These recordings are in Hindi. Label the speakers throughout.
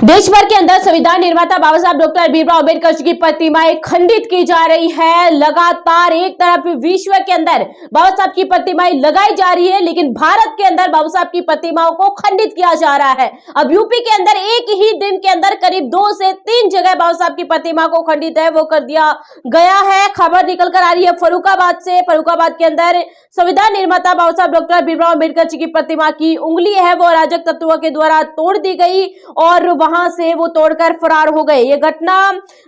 Speaker 1: देश भर के अंदर संविधान निर्माता बाबा साहब डॉक्टर भीमराव अंबेडकर जी की प्रतिमाएं खंडित की जा रही है। लगातार एक तरफ विश्व के अंदर बाबा साहब की प्रतिमाएं लगाई जा रही है, लेकिन भारत के अंदर बाबा साहब की प्रतिमाओं को खंडित किया जा रहा है। अब यूपी के अंदर एक ही दिन के अंदर करीब 2 से 3 जगह बाबा साहब की प्रतिमा को खंडित है वो कर दिया गया है। खबर निकल कर आ रही है फर्रुखाबाद से। फर्रुखाबाद के अंदर संविधान निर्माता बाबा साहब डॉक्टर भीमराव अंबेडकर जी की प्रतिमा की उंगली है वो अराजक तत्वों के द्वारा तोड़ दी गई और वहां से वो तोड़कर फरार हो गए। ये घटना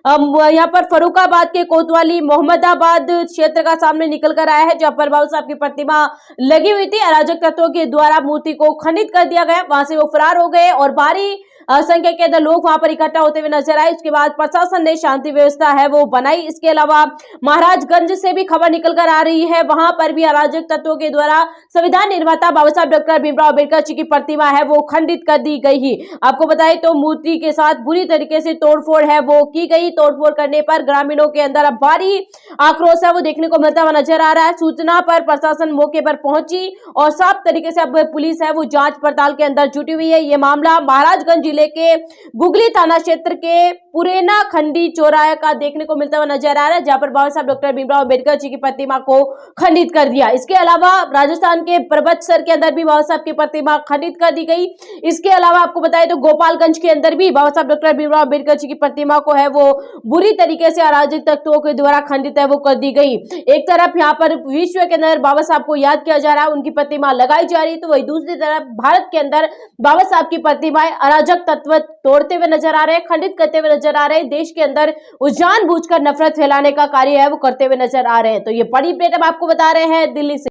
Speaker 1: यहाँ पर फर्रुखाबाद के कोतवाली मोहम्मदाबाद क्षेत्र का सामने निकल कर आया है, जहां पर बाबा साहब की प्रतिमा लगी हुई थी। अराजक तत्वों के द्वारा मूर्ति को खंडित कर दिया गया, वहां से वो फरार हो गए और भारी संख्या के अंदर लोग वहां पर इकट्ठा होते हुए नजर आए। उसके बाद प्रशासन ने शांति व्यवस्था है वो बनाई। इसके अलावा महाराजगंज से भी खबर निकल कर आ रही है, वहां पर भी अराजक तत्वों के द्वारा संविधान निर्माता बाबा साहब डॉक्टर भीमराव अंबेडकर जी की प्रतिमा है वो खंडित कर दी गई ही। आपको बताएं तो मूर्ति के साथ बुरी तरीके से तोड़फोड़ है वो की गई। तोड़फोड़ करने पर ग्रामीणों के अंदर अब भारी आक्रोश है वो देखने को मिलता हुआ नजर आ रहा है। सूचना पर प्रशासन मौके पर पहुंची और साफ तरीके से अब पुलिस है वो जांच पड़ताल के अंदर जुटी हुई है। ये मामला महाराजगंज जिले के गुगली थाना क्षेत्र के पुरेना खंडी चौराहे का देखने को मिलता हुआ नजर आ रहा है, जहां पर बाबा साहब डॉक्टर भीमराव अंबेडकर जी की प्रतिमा को खंडित कर दिया। इसके अलावा राजस्थान के परबतसर के अंदर भी बाबा साहब की प्रतिमा खंडित कर दी गई। इसके अलावा आपको बताएं तो गोपालगंज के अंदर भी बाबा साहब डॉक्टर भीमराव अंबेडकर जी की प्रतिमा को है वो बुरी तरीके से अराजक तत्वों के द्वारा खंडित है वो कर दी गई। एक तरफ यहाँ पर विश्व के अंदर बाबा साहब को याद किया जा रहा है, उनकी प्रतिमा लगाई जा रही है, तो वही दूसरी तरफ भारत के अंदर बाबा साहब की प्रतिमाएं अराजक तत्व तोड़ते हुए नजर आ रहे हैं, खंडित करते हुए नजर आ रहे हैं। देश के अंदर जानबूझकर नफरत फैलाने का कार्य है वो करते हुए नजर आ रहे हैं। तो ये बड़ी अपडेट हम आपको बता रहे हैं दिल्ली से।